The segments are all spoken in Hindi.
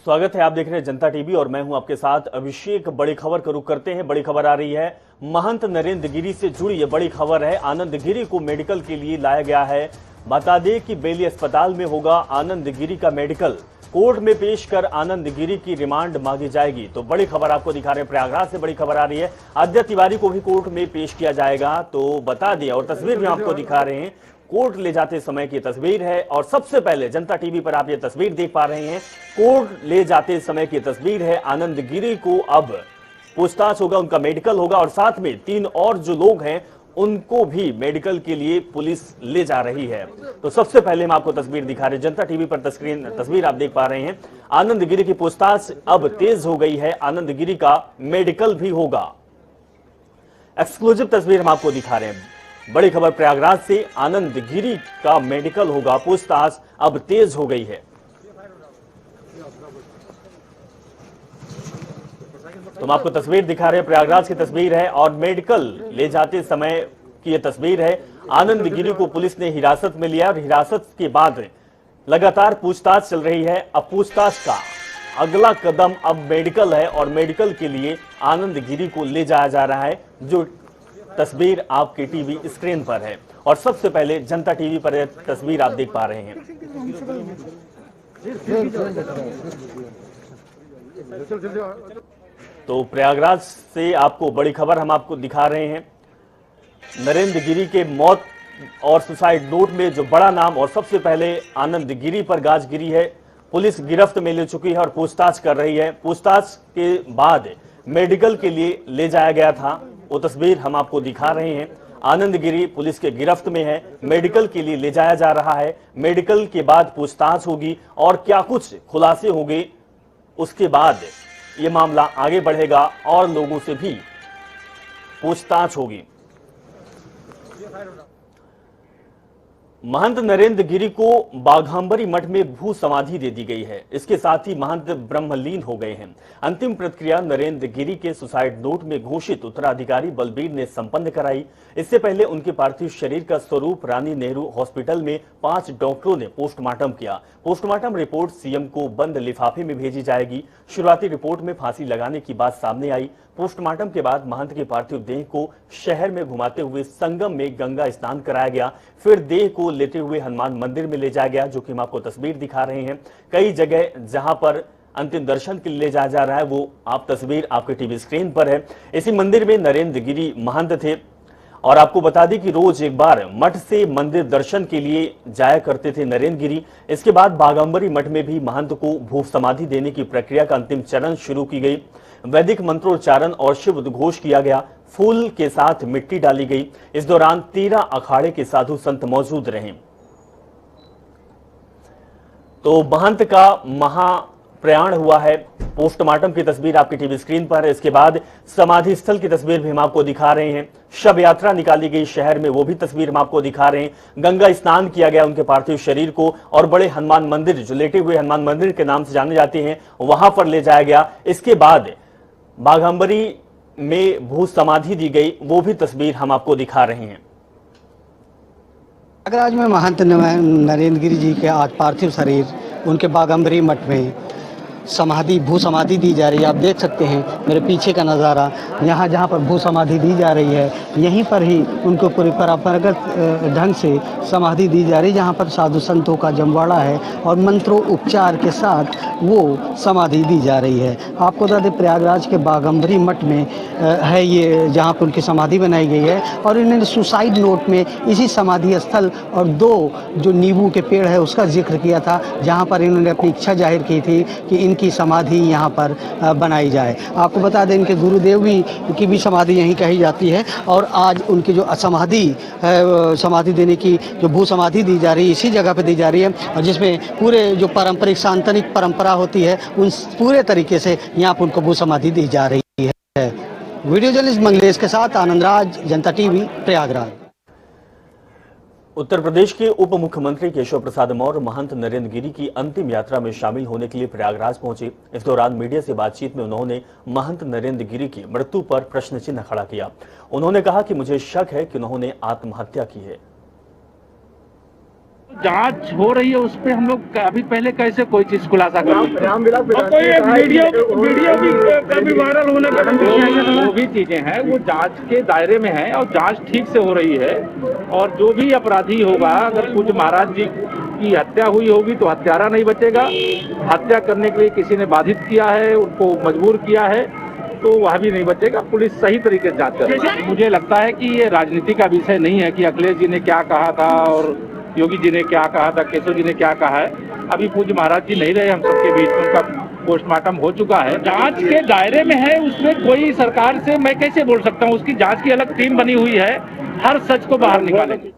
स्वागत है, आप देख रहे हैं जनता टीवी और मैं हूं आपके साथ अभिषेक। बड़ी खबर का रुख करते हैं। बड़ी खबर आ रही है महंत नरेंद्र गिरी से जुड़ी। ये बड़ी खबर है। आनंद गिरी को मेडिकल के लिए लाया गया है। बता दें कि बेली अस्पताल में होगा आनंद गिरी का मेडिकल। कोर्ट में पेश कर आनंद गिरी की रिमांड मांगी जाएगी। तो बड़ी खबर आपको दिखा रहे हैं, प्रयागराज से बड़ी खबर आ रही है। आदित्य तिवारी को भी कोर्ट में पेश किया जाएगा। तो बता दिया और तस्वीर भी आपको दिखा रहे हैं। कोर्ट ले जाते समय की तस्वीर है और सबसे पहले जनता टीवी पर आप ये तस्वीर देख पा रहे हैं। कोर्ट ले जाते समय की तस्वीर है। आनंद गिरी को अब पूछताछ होगा, उनका मेडिकल होगा और साथ में 3 और जो लोग हैं उनको भी मेडिकल के लिए पुलिस ले जा रही है। तो सबसे पहले हम आपको तस्वीर दिखा रहे हैं। जनता टीवी पर तस्वीर आप देख पा रहे हैं। आनंद गिरी की पूछताछ अब तेज हो गई है। आनंद गिरी का मेडिकल भी होगा। एक्सक्लूसिव तस्वीर हम आपको दिखा रहे हैं। बड़ी खबर प्रयागराज से, आनंद गिरी का मेडिकल होगा। पूछताछ अब तेज हो गई है। तो हम आपको तस्वीर दिखा रहे हैं, प्रयागराज की तस्वीर है और मेडिकल ले जाते समय की यह तस्वीर है। आनंद गिरी को पुलिस ने हिरासत में लिया और हिरासत के बाद लगातार पूछताछ चल रही है। अब पूछताछ का अगला कदम अब मेडिकल है और मेडिकल के लिए आनंद गिरी को ले जाया जा रहा है। जो तस्वीर आपके टीवी स्क्रीन पर है और सबसे पहले जनता टीवी पर यह तस्वीर आप देख पा रहे हैं। तो प्रयागराज से आपको बड़ी खबर हम आपको दिखा रहे हैं। नरेंद्र गिरी के मौत और सुसाइड नोट में जो बड़ा नाम और सबसे पहले आनंद गिरी पर गाज गिरी है। पुलिस गिरफ्त में ले चुकी है और पूछताछ कर रही है। पूछताछ के बाद मेडिकल के लिए ले जाया गया था। वो तस्वीर हम आपको दिखा रहे हैं। आनंद गिरी पुलिस के गिरफ्त में है, मेडिकल के लिए ले जाया जा रहा है। मेडिकल के बाद पूछताछ होगी और क्या कुछ खुलासे होंगे, उसके बाद ये मामला आगे बढ़ेगा और लोगों से भी पूछताछ होगी। महंत नरेंद्र गिरी को बाघांबरी मठ में भू समाधि दे दी गई है। इसके साथ ही महंत ब्रह्मलीन हो गए हैं। अंतिम प्रतिक्रिया नरेंद्र गिरी के सुसाइड नोट में घोषित उत्तराधिकारी बलबीर ने संपन्न कराई। इससे पहले उनके पार्थिव शरीर का स्वरूप रानी नेहरू हॉस्पिटल में 5 डॉक्टरों ने पोस्टमार्टम किया। पोस्टमार्टम रिपोर्ट सीएम को बंद लिफाफे में भेजी जाएगी। शुरुआती रिपोर्ट में फांसी लगाने की बात सामने आई। पोस्टमार्टम के बाद महंत के पार्थिव देह को शहर में घुमाते हुए संगम में गंगा स्नान कराया गया। फिर देह को लेते हुए हनुमान मंदिर में ले जाया गया, जो कि हम आपको तस्वीर दिखा रहे हैं। कई जगह जहां पर अंतिम दर्शन के लिए ले जाया जा रहा है वो आप तस्वीर आपके टीवी स्क्रीन पर है। इसी मंदिर में नरेंद्र गिरी महंत थे और आपको बता दें कि रोज एक बार मठ से मंदिर दर्शन के लिए जाया करते थे नरेंद्र गिरी। इसके बाद बाघांबरी मठ में भी महंत को भू समाधि देने की प्रक्रिया का अंतिम चरण शुरू की गई। वैदिक मंत्रोच्चारण और शिव उद्घोष किया गया। फूल के साथ मिट्टी डाली गई। इस दौरान 13 अखाड़े के साधु संत मौजूद रहे। तो महंत का महाप्रयाण हुआ है। पोस्टमार्टम की तस्वीर आपकी टीवी स्क्रीन पर है। इसके बाद समाधि स्थल की तस्वीर भी हम आपको दिखा रहे हैं। शव यात्रा निकाली गई शहर में, वो भी तस्वीर हम आपको दिखा रहे हैं। गंगा स्नान किया गया उनके पार्थिव शरीर को और बड़े हनुमान मंदिर, जो लेटे हुए हनुमान मंदिर के नाम से जाने जाते हैं, वहां पर ले जाया गया। इसके बाद बाघांबरी में भू समाधि दी गई, वो भी तस्वीर हम आपको दिखा रहे हैं। प्रयागराज में महंत नरेंद्र गिरी जी के आज पार्थिव शरीर उनके बाघांबरी मठ में भू समाधि दी जा रही है। आप देख सकते हैं मेरे पीछे का नज़ारा। यहाँ जहाँ पर भू समाधि दी जा रही है, यहीं पर ही उनको पूरी परंपरागत ढंग से समाधि दी जा रही है, जहाँ पर साधु संतों का जमवाड़ा है और मंत्रों उपचार के साथ वो समाधि दी जा रही है। आपको बता दें प्रयागराज के बाघांबरी मठ में है ये, जहाँ पर उनकी समाधि बनाई गई है और इन्होंने सुसाइड नोट में इसी समाधि स्थल और 2 जो नींबू के पेड़ है उसका जिक्र किया था, जहाँ पर इन्होंने अपनी इच्छा जाहिर की थी कि की समाधि यहाँ पर बनाई जाए। आपको बता दें इनके गुरुदेव की भी समाधि यहीं कही जाती है और आज उनकी जो समाधि देने की जो भू समाधि दी जा रही है इसी जगह पे दी जा रही है और जिसमें पूरे जो पारंपरिक सांतनिक परंपरा होती है उन पूरे तरीके से यहाँ पर उनको भू समाधि दी जा रही है। वीडियो जर्नलिस्ट मंगलेश के साथ आनंद राज, जनता टीवी, प्रयागराज। उत्तर प्रदेश के उप मुख्यमंत्री केशव प्रसाद मौर्य महंत नरेंद्र गिरी की अंतिम यात्रा में शामिल होने के लिए प्रयागराज पहुंचे। इस दौरान मीडिया से बातचीत में उन्होंने महंत नरेंद्र गिरी की मृत्यु पर प्रश्न चिन्ह खड़ा किया। उन्होंने कहा कि मुझे शक है कि उन्होंने आत्महत्या की है। जांच हो रही है, उस पे हम लोग अभी पहले कैसे कोई चीज खुलासा कर सकते हैं? कोई एक वीडियो भी काफी वायरल होने का वो भी चीजें हैं, वो जांच के दायरे में है और जांच ठीक से हो रही है। और जो भी अपराधी होगा, अगर पूज्य महाराज जी की हत्या हुई होगी तो हत्यारा नहीं बचेगा। हत्या करने के लिए किसी ने बाधित किया है, उनको मजबूर किया है, तो वह भी नहीं बचेगा। पुलिस सही तरीके से जांच कर रही है। मुझे लगता है कि ये राजनीति का विषय नहीं है कि अखिलेश जी ने क्या कहा था और योगी जी ने क्या कहा था, केशव जी ने क्या कहा है। अभी पूज्य महाराज जी नहीं रहे हम सबके बीच में, उनका पोस्टमार्टम हो चुका है, जांच के दायरे में है। उसमें कोई सरकार से मैं कैसे बोल सकता हूँ? उसकी जांच की अलग टीम बनी हुई है, हर सच को बाहर निकालेगी।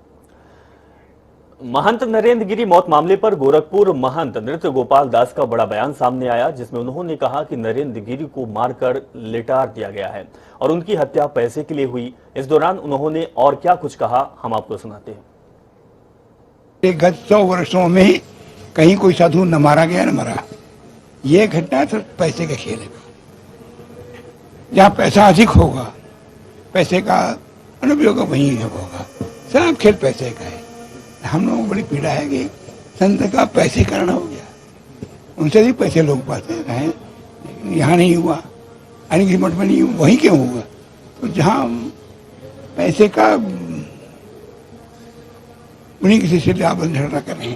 महंत नरेंद्र गिरी मौत मामले पर गोरखपुर महंत नृत्य गोपाल दास का बड़ा बयान सामने आया, जिसमें उन्होंने कहा कि नरेंद्र गिरी को मारकर लिटार दिया गया है और उनकी हत्या पैसे के लिए हुई। इस दौरान उन्होंने और क्या कुछ कहा, हम आपको सुनाते हैं। गत 100 वर्षों में कहीं कोई साधु न मारा गया न मरा। ये घटना सिर्फ पैसे का खेल है। जहाँ पैसा अधिक होगा, पैसे का अनुपयोग वहीं होगा। सब खेल पैसे का है। हम लोगों को बड़ी पीड़ा है कि संत का पैसे कारण हो गया, उनसे भी पैसे लोग पाते हैं। यहाँ नहीं हुआ, अनिल मठ में नहीं हुआ, वहीं क्यों हुआ? तो जहाँ पैसे का उन्हीं किसी से लाभ झगड़ा करें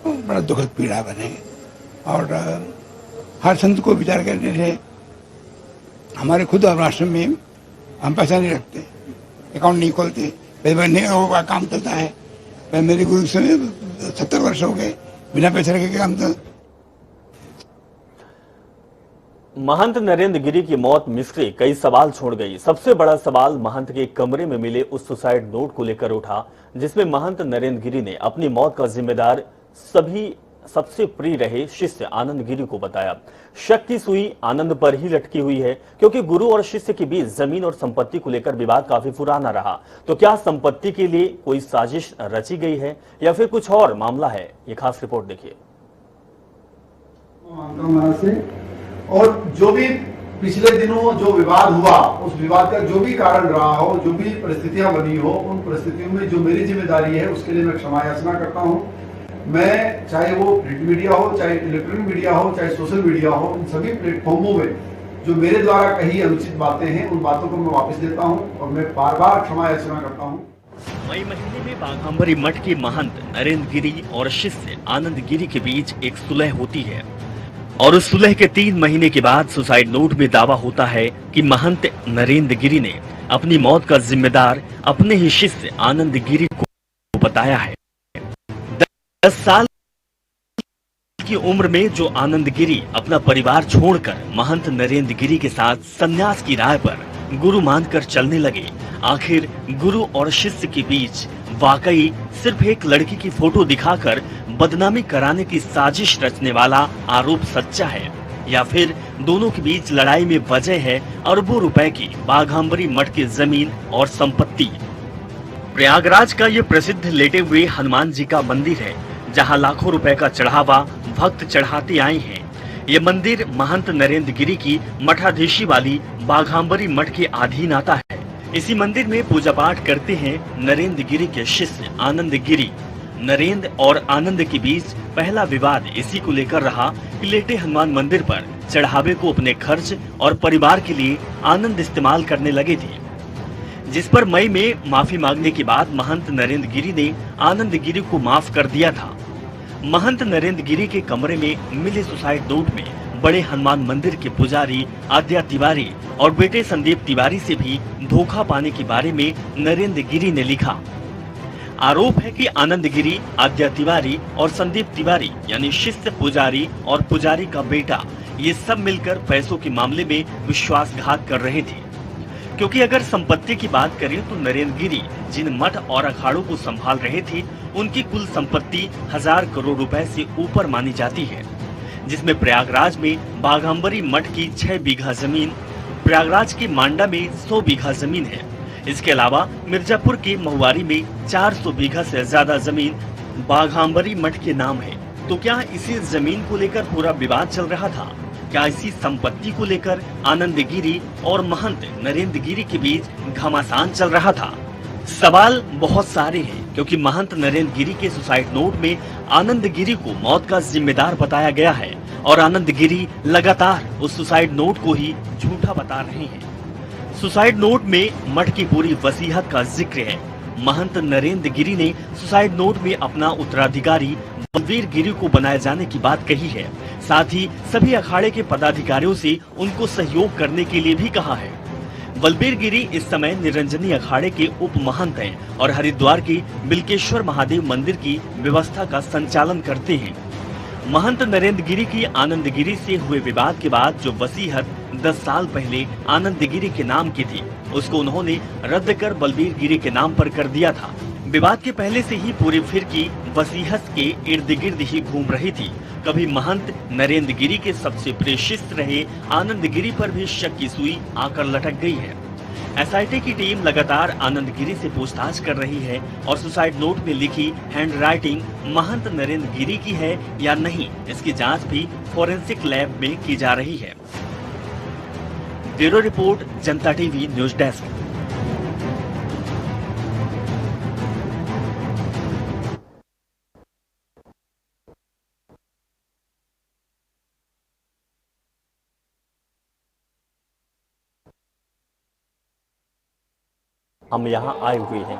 तो बड़ा दुखद पीड़ा बने। और हर संत को विचार करने से हमारे खुद आश्रम में हम पैसा नहीं रखते, अकाउंट नहीं खोलते, का काम चलता है। मेरे गुरु से 70 वर्ष हो गए बिना पैसे रखे काम तो। महंत नरेंद्र गिरी की मौत मिस्ट्री कई सवाल छोड़ गई। सबसे बड़ा सवाल महंत के कमरे में मिले उस सुसाइड नोट को लेकर उठा, जिसमें महंत नरेंद्र गिरी ने अपनी मौत का जिम्मेदार सबसे प्रिय रहे शिष्य आनंद गिरी को बताया। शक की सुई आनंद पर ही लटकी हुई है, क्योंकि गुरु और शिष्य के बीच जमीन और संपत्ति को लेकर विवाद काफी पुराना रहा। तो क्या संपत्ति के लिए कोई साजिश रची गई है या फिर कुछ और मामला है? ये खास रिपोर्ट देखिए। और जो भी पिछले दिनों जो विवाद हुआ, उस विवाद का जो भी कारण रहा हो, जो भी परिस्थितियां बनी हो, उन परिस्थितियों में जो मेरी जिम्मेदारी है उसके लिए मैं क्षमा याचना करता हूं। मैं चाहे वो प्रिंट मीडिया हो, चाहे इलेक्ट्रॉनिक मीडिया हो, चाहे सोशल मीडिया हो, इन सभी प्लेटफॉर्मों में जो मेरे द्वारा कही अनुचित बातें हैं, उन बातों को मैं वापस लेता हूं और मैं बार बार क्षमा याचना करता हूं। मई महीने में बाघांबरी मठ के महंत नरेंद्र गिरी और शिष्य आनंद गिरी के बीच एक सुलह होती है और उस सुलह के 3 महीने के बाद सुसाइड नोट में दावा होता है कि महंत नरेंद्र गिरी ने अपनी मौत का जिम्मेदार अपने ही शिष्य आनंद गिरी को बताया है। 10 साल की उम्र में जो आनंद गिरी अपना परिवार छोड़कर महंत नरेंद्र गिरी के साथ संन्यास की राह पर गुरु मानकर चलने लगे, आखिर गुरु और शिष्य के बीच वाकई सिर्फ एक लड़की की फोटो दिखाकर बदनामी कराने की साजिश रचने वाला आरोप सच्चा है या फिर दोनों के बीच लड़ाई में वजह है अरबों रुपए की बाघांबरी मठ की जमीन और संपत्ति। प्रयागराज का ये प्रसिद्ध लेटे हुए हनुमान जी का मंदिर है, जहां लाखों रुपए का चढ़ावा भक्त चढ़ाते आए हैं। ये मंदिर महंत नरेंद्र गिरी की मठाधीशी वाली बाघांबरी मठ के अधीन आता है। इसी मंदिर में पूजा पाठ करते हैं नरेंद्र गिरी के शिष्य आनंद गिरी। नरेंद्र और आनंद के बीच पहला विवाद इसी को लेकर रहा कि लेटे हनुमान मंदिर पर चढ़ावे को अपने खर्च और परिवार के लिए आनंद इस्तेमाल करने लगे थे, जिस पर मई में माफी मांगने के बाद महंत नरेंद्र गिरी ने आनंद गिरी को माफ कर दिया था। महंत नरेंद्र गिरी के कमरे में मिले सुसाइड नोट में बड़े हनुमान मंदिर के पुजारी आद्या तिवारी और बेटे संदीप तिवारी से भी धोखा पाने के बारे में नरेंद्र गिरी ने लिखा। आरोप है कि आनंद गिरी, आद्या तिवारी और संदीप तिवारी यानी शिष्य पुजारी और पुजारी का बेटा, ये सब मिलकर पैसों के मामले में विश्वासघात कर रहे थे। क्योंकि अगर संपत्ति की बात करें तो नरेंद्र गिरी जिन मठ और अखाड़ों को संभाल रहे थे, उनकी कुल संपत्ति 1000 करोड़ रुपए से ऊपर मानी जाती है, जिसमें प्रयागराज में बाघांबरी मठ की 6 बीघा जमीन, प्रयागराज के मांडा में 100 बीघा जमीन है। इसके अलावा मिर्जापुर के महुआरी में 400 बीघा से ज्यादा जमीन बाघांबरी मठ के नाम है। तो क्या इसी जमीन को लेकर पूरा विवाद चल रहा था? क्या इसी संपत्ति को लेकर आनंद गिरी और महंत नरेंद्र गिरी के बीच घमासान चल रहा था? सवाल बहुत सारे हैं क्योंकि महंत नरेंद्र गिरी के सुसाइड नोट में आनंद गिरी को मौत का जिम्मेदार बताया गया है और आनंद गिरी लगातार उस सुसाइड नोट को ही झूठा बता रहे हैं। सुसाइड नोट में मठ की पूरी वसीयत का जिक्र है। महंत नरेंद्र गिरी ने सुसाइड नोट में अपना उत्तराधिकारी बलबीर गिरी को बनाए जाने की बात कही है। साथ ही सभी अखाड़े के पदाधिकारियों से उनको सहयोग करने के लिए भी कहा है। बलबीर गिरी इस समय निरंजनी अखाड़े के उप महंत हैं और हरिद्वार के बिल्केश्वर महादेव मंदिर की व्यवस्था का संचालन करते हैं। महंत नरेंद्र गिरी की आनंद गिरी से हुए विवाद के बाद जो वसीयत 10 साल पहले आनंद गिरी के नाम की थी, उसको उन्होंने रद्द कर बलबीर गिरी के नाम पर कर दिया था। विवाद के पहले से ही पूरी फिरकी वसीयत के इर्द गिर्द ही घूम रही थी। कभी महंत नरेंद्र गिरी के सबसे प्रिय शिष्य रहे आनंद गिरी पर भी शक की सुई आकर लटक गई है। एसआईटी की टीम लगातार आनंद गिरी से पूछताछ कर रही है और सुसाइड नोट में लिखी हैंडराइटिंग महंत नरेंद्र गिरी की है या नहीं, इसकी जांच भी फोरेंसिक लैब में की जा रही है। ब्यूरो रिपोर्ट, जनता टीवी न्यूज डेस्क। हम यहाँ आए हुए हैं।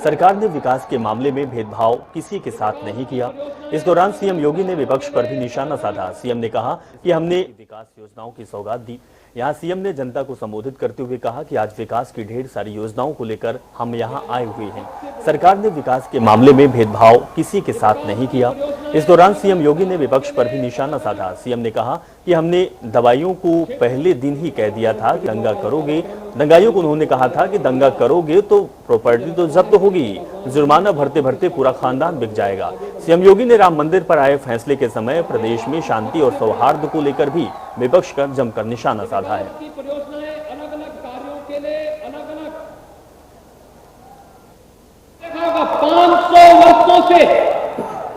सरकार ने विकास के मामले में भेदभाव किसी के साथ नहीं किया। इस दौरान सीएम योगी ने विपक्ष पर भी निशाना साधा। सीएम ने कहा कि हमने विकास योजनाओं की सौगात दी। यहाँ सीएम ने जनता को संबोधित करते हुए कहा कि आज विकास की ढेर सारी योजनाओं को लेकर हम यहाँ आए हुए हैं। सरकार ने विकास के मामले में भेदभाव किसी के साथ नहीं किया। इस दौरान सीएम योगी ने विपक्ष पर भी निशाना साधा। सीएम ने कहा कि हमने दवाइयों को पहले दिन ही कह दिया था कि दंगा करोगे। दंगाइयों को उन्होंने कहा था कि दंगा करोगे तो प्रॉपर्टी तो जब्त होगी, जुर्माना भरते भरते पूरा खानदान बिक जाएगा। सीएम योगी ने राम मंदिर पर आए फैसले के समय प्रदेश में शांति और सौहार्द को लेकर भी विपक्ष का जमकर निशाना साधा है। अलग-अलग कार्यों के लिए अलग-अलग 500 वर्षों से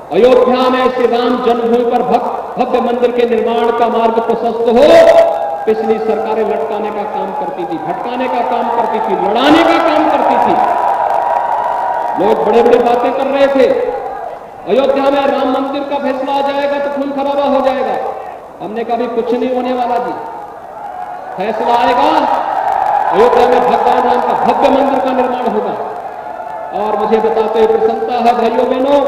अयोध्या में श्री राम जन्मभूमि पर भव्य मंदिर के निर्माण का मार्ग प्रशस्त हो। पिछली सरकारें लटकाने का काम करती थी, भटकाने का काम करती थी, लड़ाने का काम करती थी। लोग बड़े बड़े बातें कर रहे थे। अयोध्या में राम मंदिर का फैसला आ जाएगा तो खून खराबा हो जाएगा। हमने कभी कुछ नहीं होने वाला जी। फैसला आएगा, अयोध्या में भगवान राम का भव्य मंदिर का निर्माण होगा। और मुझे बताते हुए प्रसन्नता है भाइयों बहनों,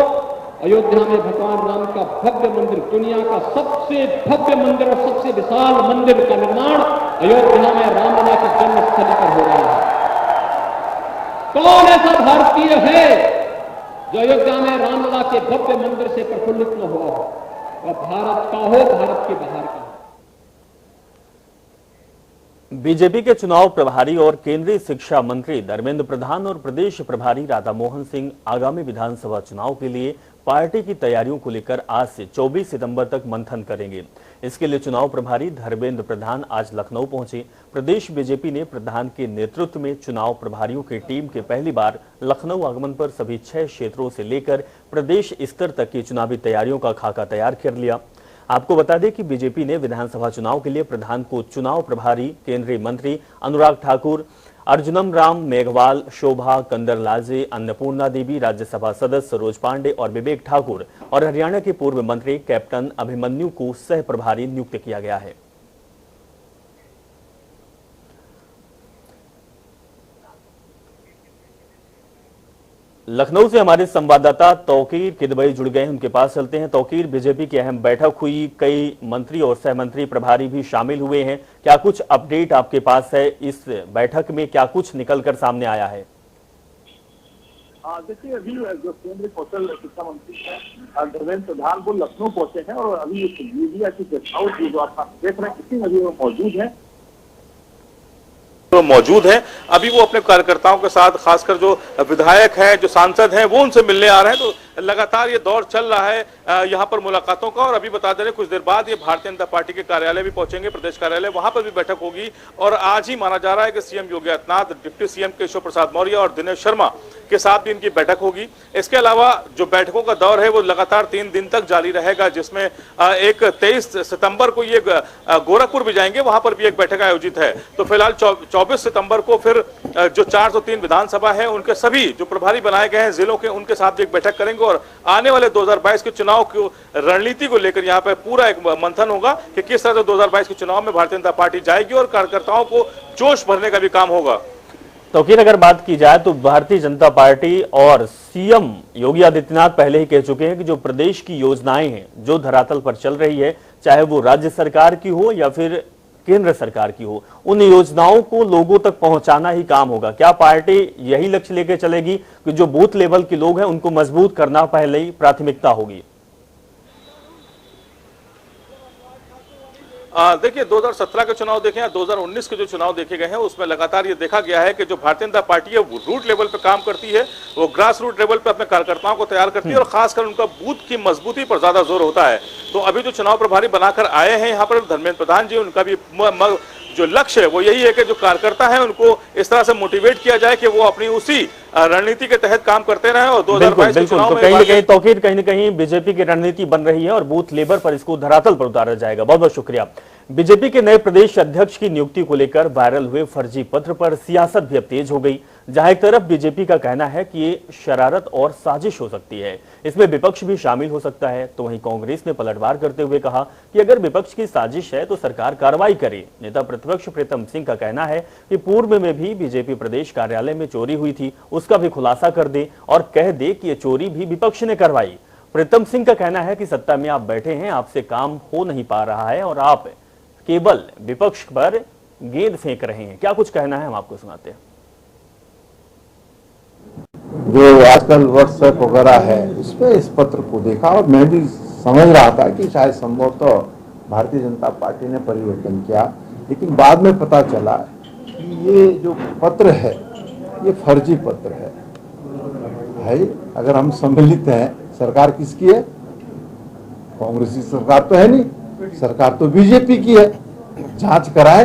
अयोध्या में भगवान राम का भव्य मंदिर, दुनिया का सबसे भव्य मंदिर और सबसे विशाल मंदिर का निर्माण अयोध्या में रामलला की जन्मस्थली पर हो रहा है। कौन ऐसा भारतीय है जो अयोध्या में रामलला के भव्य मंदिर से प्रफुल्लित न हुआ हो? वह भारत का हो, भारत के बाहर का हो। बीजेपी के चुनाव प्रभारी और केंद्रीय शिक्षा मंत्री धर्मेंद्र प्रधान और प्रदेश प्रभारी राधा मोहन सिंह आगामी विधानसभा चुनाव के लिए पार्टी की तैयारियों को लेकर आज से 24 सितंबर तक मंथन करेंगे। इसके लिए चुनाव प्रभारी धर्मेंद्र प्रधान आज लखनऊ पहुंचे। प्रदेश बीजेपी ने प्रधान के नेतृत्व में चुनाव प्रभारियों की टीम के पहली बार लखनऊ आगमन पर सभी 6 क्षेत्रों से लेकर प्रदेश स्तर तक की चुनावी तैयारियों का खाका तैयार कर लिया। आपको बता दें कि बीजेपी ने विधानसभा चुनाव के लिए प्रधान को चुनाव प्रभारी केंद्रीय मंत्री अनुराग ठाकुर, अर्जुनम राम मेघवाल, शोभा कंदरलाजे, अन्नपूर्णा देवी, राज्यसभा सदस्य सरोज पांडे और विवेक ठाकुर और हरियाणा के पूर्व मंत्री कैप्टन अभिमन्यु को सह प्रभारी नियुक्त किया गया है। लखनऊ से हमारे संवाददाता तौकीर किदवई जुड़ गए हैं, उनके पास चलते हैं। तौकीर, बीजेपी की अहम बैठक हुई, कई मंत्री और सहमंत्री प्रभारी भी शामिल हुए हैं। क्या कुछ अपडेट आपके पास है? इस बैठक में क्या कुछ निकलकर सामने आया है? देखिए, अभी जो केंद्रीय कौशल शिक्षा मंत्री हैं धर्मेंद्र प्रधान वो लखनऊ पहुंचे हैं और अभी मीडिया की गेस्ट हाउस जो आप देख रहे हैं इसी में भी वो मौजूद हैं। अभी वो अपने कार्यकर्ताओं के साथ, खासकर जो विधायक हैं, जो सांसद हैं, वो उनसे मिलने आ रहे हैं। तो लगातार ये दौर चल रहा है यहाँ पर मुलाकातों का। और अभी बता दे रहे कुछ देर बाद ये भारतीय जनता पार्टी के कार्यालय भी पहुंचेंगे, प्रदेश कार्यालय, वहां पर भी बैठक होगी। और आज ही माना जा रहा है कि CM Yogi Adityanath, deputy CM Keshav Prasad Maurya और दिनेश शर्मा के साथ भी इनकी बैठक होगी। इसके अलावा जो बैठकों का दौर है वो लगातार 3 दिन तक जारी रहेगा, जिसमें एक 23 सितंबर को ये गोरखपुर भी जाएंगे, वहां पर भी एक बैठक आयोजित है। तो फिलहाल 24 सितंबर को फिर जो 403 विधानसभा है उनके सभी जो प्रभारी बनाए गए हैं जिलों के, उनके साथ भी एक बैठक करेंगे और आने वाले 2022 के चुनाव की रणनीति को लेकर यहाँ पे पूरा एक मंथन होगा कि किस तरह से 2022 के चुनाव में भारतीय जनता पार्टी जाएगी और कार्यकर्ताओं को जोश भरने का भी काम होगा। तो अगर बात की जाए तो भारतीय जनता पार्टी और सीएम योगी आदित्यनाथ पहले ही कह चुके हैं कि जो प्रदेश की योजनाएं हैं जो धरातल पर चल रही है, चाहे वो राज्य सरकार की हो या फिर केंद्र सरकार की हो, उन योजनाओं को लोगों तक पहुंचाना ही काम होगा। क्या पार्टी यही लक्ष्य लेकर चलेगी कि जो बूथ लेवल के लोग हैं उनको मजबूत करना पहले ही प्राथमिकता होगी? देखिए 2017 के चुनाव देखें या 2019 के जो चुनाव देखे गए हैं उसमें लगातार ये देखा गया है कि जो भारतीय जनता पार्टी है वो रूट लेवल पे काम करती है, वो ग्रास रूट लेवल पे अपने कार्यकर्ताओं को तैयार करती है और खासकर उनका बूथ की मजबूती पर ज्यादा जोर होता है। तो अभी जो चुनाव प्रभारी बनाकर आए हैं यहाँ पर धर्मेंद्र प्रधान जी, उनका भी जो लक्ष्य है वो यही है कि जो कार्यकर्ता है उनको इस तरह से मोटिवेट किया जाए कि वो अपनी उसी रणनीति के तहत काम करते रहे और 2022 के चुनाव में कहीं न कहीं बीजेपी की रणनीति बन रही है और बूथ लेवल पर इसको धरातल पर उतारा जाएगा। बहुत बहुत शुक्रिया। बीजेपी के नए प्रदेश अध्यक्ष की नियुक्ति को लेकर वायरल हुए फर्जी पत्र पर सियासत भी अब तेज हो गई। जहां एक तरफ बीजेपी का कहना है कि ये शरारत और साजिश हो सकती है, इसमें विपक्ष भी शामिल हो सकता है, तो वहीं कांग्रेस ने पलटवार करते हुए कहा कि अगर विपक्ष की साजिश है तो सरकार कार्रवाई करे। नेता प्रतिपक्ष प्रीतम सिंह का कहना है कि पूर्व में भी बीजेपी प्रदेश कार्यालय में चोरी हुई थी, उसका भी खुलासा कर दे और कह दे कि ये चोरी भी विपक्ष ने करवाई। प्रीतम सिंह का कहना है कि सत्ता में आप बैठे हैं, आपसे काम हो नहीं पा रहा है और आप केवल विपक्ष पर गेंद फेंक रहे हैं। क्या कुछ कहना है हम आपको सुनाते हैं। जो आजकल व्हाट्सएप वगैरह है उस पर इस पत्र को देखा और मैं भी समझ रहा था कि शायद संभवतः भारतीय जनता पार्टी ने परिवर्तन किया, लेकिन बाद में पता चला कि ये जो पत्र है ये फर्जी पत्र है। भाई अगर हम सम्मिलित हैं, सरकार किसकी है? कांग्रेस की सरकार तो है नहीं, सरकार तो बीजेपी की है। जांच कराए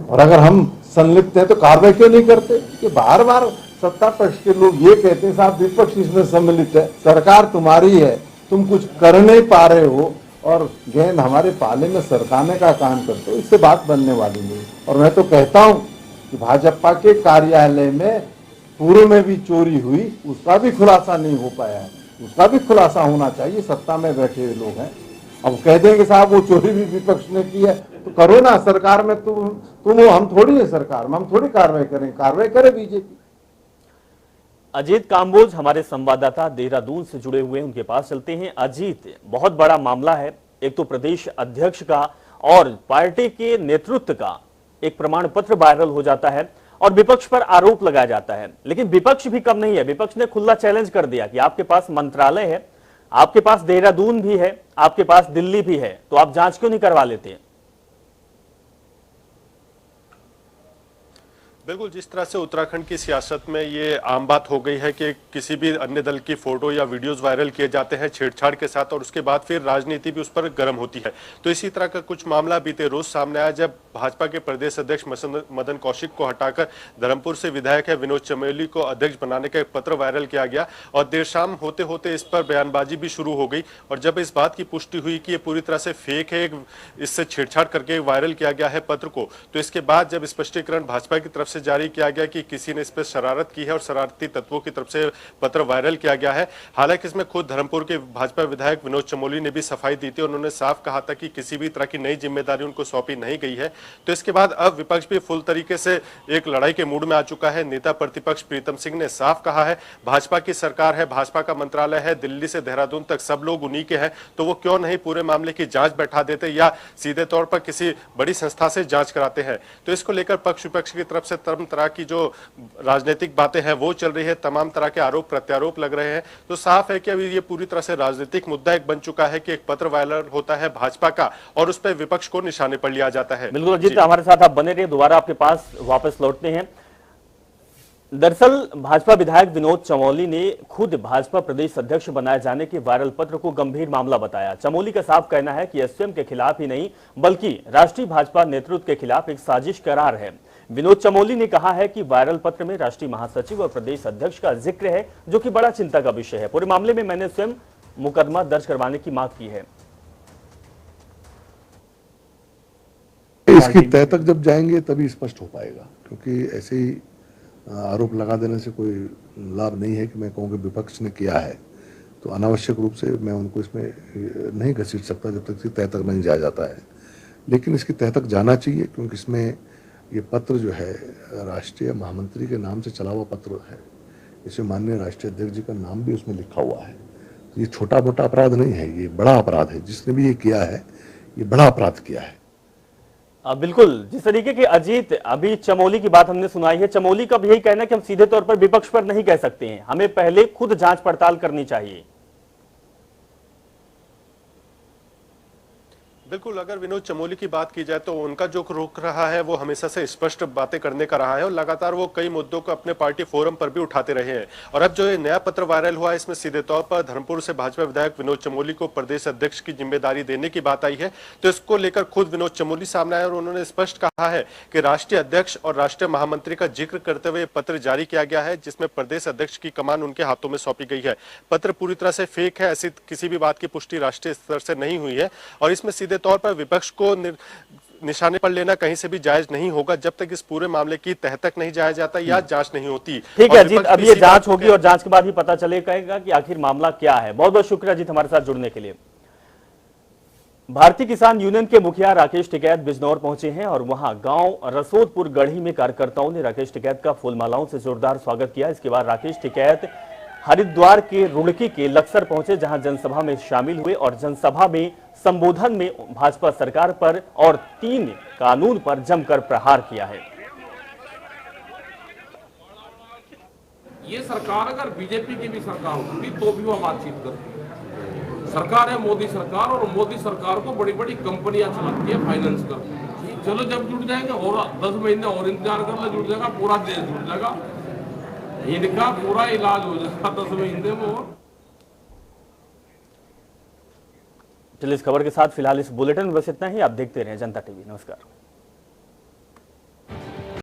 और अगर हम संलिप्त हैं तो कार्रवाई क्यों नहीं करते? कि बार बार सत्ता पक्ष के लोग ये कहते हैं साहब विपक्ष इसमें सम्मिलित है, सरकार तुम्हारी है, तुम कुछ कर नहीं पा रहे हो और गेंद हमारे पाले में सरकाने का काम करते हो, इससे बात बनने वाली नहीं। और मैं तो कहता हूं कि भाजपा के कार्यालय में पूर्व में भी चोरी हुई, उसका भी खुलासा नहीं हो पाया है, उसका भी खुलासा होना चाहिए। सत्ता में बैठे हुए लोग हैं, अब कह देंगे साहब वो चोरी भी विपक्ष ने की है, तो करो ना। सरकार में तुम हो, हम थोड़ी है सरकार में, हम थोड़ी कार्रवाई करें, कार्रवाई करे बीजेपी। अजीत काम्बोज हमारे संवाददाता देहरादून से जुड़े हुए हैं, उनके पास चलते हैं। अजीत, बहुत बड़ा मामला है, एक तो प्रदेश अध्यक्ष का और पार्टी के नेतृत्व का एक प्रमाण पत्र वायरल हो जाता है और विपक्ष पर आरोप लगाया जाता है, लेकिन विपक्ष भी कम नहीं है। विपक्ष ने खुला चैलेंज कर दिया कि आपके पास मंत्रालय है, आपके पास देहरादून भी है, आपके पास दिल्ली भी है, तो आप जांच क्यों नहीं करवा लेते? बिल्कुल, जिस तरह से उत्तराखंड की सियासत में ये आम बात हो गई है कि किसी भी अन्य दल की फोटो या वीडियोस वायरल किए जाते हैं छेड़छाड़ के साथ और उसके बाद फिर राजनीति भी उस पर गर्म होती है। तो इसी तरह का कुछ मामला बीते रोज सामने आया जब भाजपा के प्रदेश अध्यक्ष मदन कौशिक को हटाकर धर्मपुर से विधायक है विनोद चमोली को अध्यक्ष बनाने का एक पत्र वायरल किया गया और देर शाम होते होते इस पर बयानबाजी भी शुरू हो गई। और जब इस बात की पुष्टि हुई कि ये पूरी तरह से फेक है, इससे छेड़छाड़ करके वायरल किया गया है पत्र को, तो इसके बाद जब स्पष्टीकरण भाजपा की तरफ से जारी किया गया कि किसी ने इस पर शरारत की है और शरारती तत्वों की तरफ से पत्र वायरल किया गया है। हालांकि इसमें खुद धर्मपुर के भाजपा विधायक विनोद चमोली ने भी सफाई दी थी। उन्होंने साफ कहा था कि किसी भी तरह की नई जिम्मेदारी उनको सौंपी नहीं गई है। तो इसके बाद अब विपक्ष भी फुल तरीके से एक लड़ाई के मूड में आ चुका है। नेता प्रतिपक्ष प्रीतम सिंह ने साफ कहा है भाजपा की सरकार है, भाजपा का मंत्रालय है, दिल्ली से देहरादून तक सब लोग उन्हीं के हैं, तो वो क्यों नहीं पूरे मामले की जांच बैठा देते या सीधे तौर पर किसी बड़ी संस्था से जांच कराते हैं। तो इसको लेकर पक्ष विपक्ष की तरफ से तमाम तरह की जो राजनीतिक बातें हैं वो चल रही है, तमाम तरह के आरोप प्रत्यारोप लग रहे हैं। तो साफ है कि अभी ये पूरी तरह से राजनीतिक मुद्दा एक बन चुका है कि एक पत्र वायरल होता है भाजपा का और उस पर विपक्ष को निशाने पर लिया जाता है। बिल्कुल अजीत, हमारे साथ आप बने रहिए, दोबारा आपके पास वापस लौटते हैं। दरअसल भाजपा विधायक विनोद चमोली ने खुद भाजपा प्रदेश अध्यक्ष बनाए जाने के वायरल पत्र को गंभीर मामला बताया। चमोली का साफ कहना है कि एसपीएम के खिलाफ ही नहीं बल्कि राष्ट्रीय भाजपा नेतृत्व के खिलाफ एक साजिश करार है। विनोद चमोली ने कहा है कि वायरल पत्र में राष्ट्रीय महासचिव और प्रदेश अध्यक्ष का जिक्र है, जो कि बड़ा चिंता का विषय है। पूरे मामले में मैंने स्वयं मुकदमा दर्ज करवाने की मांग की है। इसकी तह तक जब जाएंगे तभी स्पष्ट हो पाएगा, क्योंकि ऐसे ही आरोप लगा देने से कोई लाभ नहीं है कि मैं कहूँ कि विपक्ष ने किया है, तो अनावश्यक रूप से मैं उनको इसमें नहीं घसीट सकता जब तक इसकी तह तक नहीं जाया जाता है। लेकिन इसकी तह तक जाना चाहिए, क्योंकि इसमें ये पत्र जो है राष्ट्रीय महामंत्री के नाम से चला हुआ पत्र है। इसमें माननीय राष्ट्रीय अध्यक्ष जी का नाम भी उसमें लिखा हुआ है। तो ये छोटा मोटा अपराध नहीं है, ये बड़ा अपराध है। जिसने भी ये किया है, ये बड़ा अपराध किया है। बिल्कुल, जिस तरीके के अजीत अभी चमोली की बात हमने सुनाई है, चमोली का भी यही कहना है कि हम सीधे तौर पर विपक्ष पर नहीं कह सकते हैं, हमें पहले खुद जांच पड़ताल करनी चाहिए। बिल्कुल, अगर विनोद चमोली की बात की जाए तो उनका जो रुख रहा है वो हमेशा से स्पष्ट बातें करने का रहा है और लगातार वो कई मुद्दों को अपने पार्टी फोरम पर भी उठाते रहे हैं। और अब जो ये नया पत्र वायरल हुआ है, इसमें सीधे तौर पर धर्मपुर से भाजपा विधायक विनोद चमोली को प्रदेश अध्यक्ष की जिम्मेदारी देने की बात आई है। तो इसको लेकर खुद विनोद चमोली सामने आए और उन्होंने स्पष्ट कहा है कि राष्ट्रीय अध्यक्ष और राष्ट्रीय महामंत्री का जिक्र करते हुए पत्र जारी किया गया है, जिसमें प्रदेश अध्यक्ष की कमान उनके हाथों में सौंपी गई है। पत्र पूरी तरह से फेक है, ऐसी किसी भी बात की पुष्टि राष्ट्रीय स्तर से नहीं हुई है और इसमें सीधे तौर पर विपक्ष को निशाने पर लेना कहीं से भी जायज नहीं होगा जब तक इस पूरे मामले की तह तक नहीं जाया जाता या जांच नहीं होती। ठीक है अजीत, अब ये जांच होगी और जांच के बाद ही पता चलेगा कि आखिर मामला क्या है। बहुत बहुत शुक्रिया अजीत हमारे साथ जुड़ने के लिए। भारतीय किसान यूनियन के मुखिया राकेश टिकैत बिजनौर पहुंचे हैं और वहां गांव रसोदपुर गढ़ी में कार्यकर्ताओं ने राकेश टिकैत का फूलमालाओं से जोरदार स्वागत किया। इसके बाद राकेश टिकैत हरिद्वार के रुड़की के लक्सर पहुंचे, जहां जनसभा में शामिल हुए और जनसभा में संबोधन में भाजपा सरकार पर और 3 कानून पर जमकर प्रहार किया है। ये सरकार अगर बीजेपी की भी सरकार होती तो भी वो बातचीत करती। सरकार है मोदी सरकार और मोदी सरकार को बड़ी बड़ी कंपनियां चलाती है, फाइनेंस करती है। चलो जब जुड़ जाएंगे और 10 महीने और इंतजार कर ले, जुड़ जाएगा पूरा देश, जुड़ जाएगा, इनका पूरा इलाज हो जाएगा 10 महीने में। चलिए इस खबर के साथ फिलहाल इस बुलेटिन में बस इतना ही। आप देखते रहें जनता टीवी। नमस्कार।